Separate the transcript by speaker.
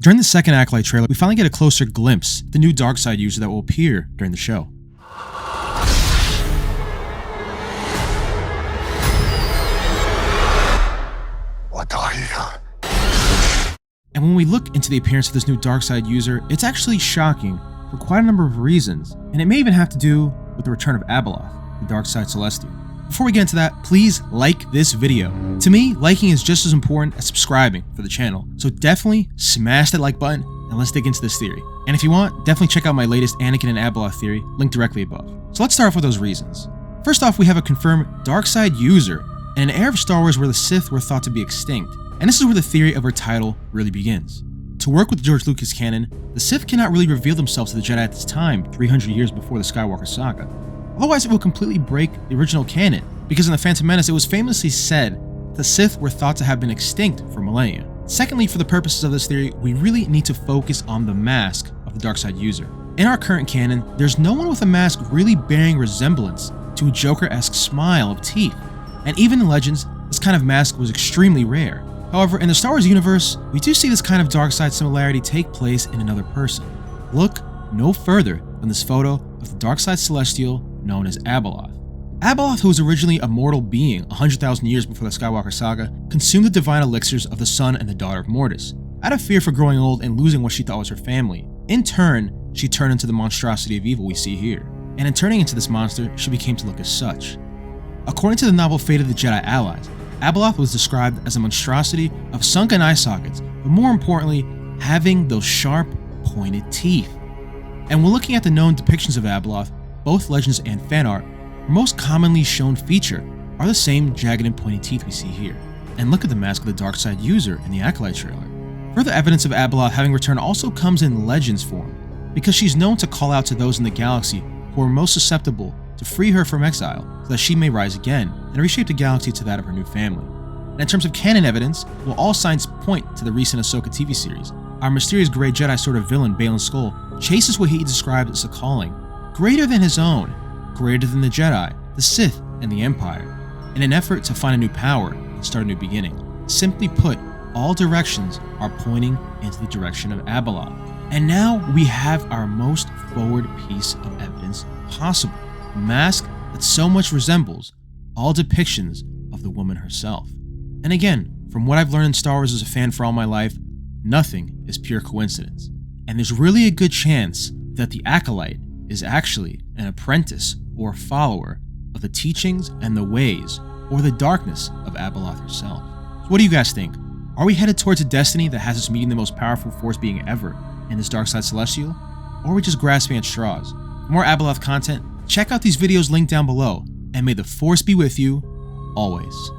Speaker 1: During the second Acolyte trailer, we finally get a closer glimpse of the new Darkseid user that will appear during the show. And when we look into the appearance of this new Darkseid user, it's actually shocking for quite a number of reasons, and it may even have to do with the return of Abeloth, the Darkseid Celestial. Before we get into that, please like this video. To me, liking is just as important as subscribing for the channel, so definitely smash that like button and let's dig into this theory. And if you want, definitely check out my latest Anakin and Abeloth theory, linked directly above. So let's start off with those reasons. First off, we have a confirmed Darkseid user in an era of Star Wars where the Sith were thought to be extinct, and this is where the theory of her title really begins. To work with George Lucas canon, the Sith cannot really reveal themselves to the Jedi at this time, 300 years before the Skywalker saga. Otherwise, it will completely break the original canon, because in The Phantom Menace, it was famously said the Sith were thought to have been extinct for millennia. Secondly, for the purposes of this theory, we really need to focus on the mask of the Darkseid user. In our current canon, there's no one with a mask really bearing resemblance to a Joker-esque smile of teeth, and even in Legends, this kind of mask was extremely rare. However, in the Star Wars universe, we do see this kind of Darkseid similarity take place in another person. Look no further than this photo of the Darkseid Celestial known as Abeloth. Abeloth, who was originally a mortal being 100,000 years before the Skywalker saga, consumed the divine elixirs of the son and the daughter of Mortis. Out of fear for growing old and losing what she thought was her family, in turn, she turned into the monstrosity of evil we see here. And in turning into this monster, she became to look as such. According to the novel Fate of the Jedi Allies, Abeloth was described as a monstrosity of sunken eye sockets, but more importantly, having those sharp, pointed teeth. And when looking at the known depictions of Abeloth, both legends and fan art, her most commonly shown feature are the same jagged and pointy teeth we see here. And look at the mask of the Darkseid user in the Acolyte trailer. Further evidence of Abeloth having returned also comes in Legends form, because she's known to call out to those in the galaxy who are most susceptible to free her from exile so that she may rise again and reshape the galaxy to that of her new family. And in terms of canon evidence, well, all signs point to the recent Ahsoka TV series. Our mysterious Grey Jedi sort of villain, Baylan Skoll, chases what he described as a calling greater than his own, greater than the Jedi, the Sith, and the Empire, in an effort to find a new power and start a new beginning. Simply put, all directions are pointing into the direction of Abeloth. And now we have our most forward piece of evidence possible. A mask that so much resembles all depictions of the woman herself. And again, from what I've learned in Star Wars as a fan for all my life, nothing is pure coincidence. And there's really a good chance that the Acolyte is actually an apprentice or follower of the teachings and the ways or the darkness of Abeloth herself. So what do you guys think? Are we headed towards a destiny that has us meeting the most powerful force being ever in this Darkseid Celestial? Or are we just grasping at straws? For more Abeloth content, check out these videos linked down below, and may the Force be with you, always.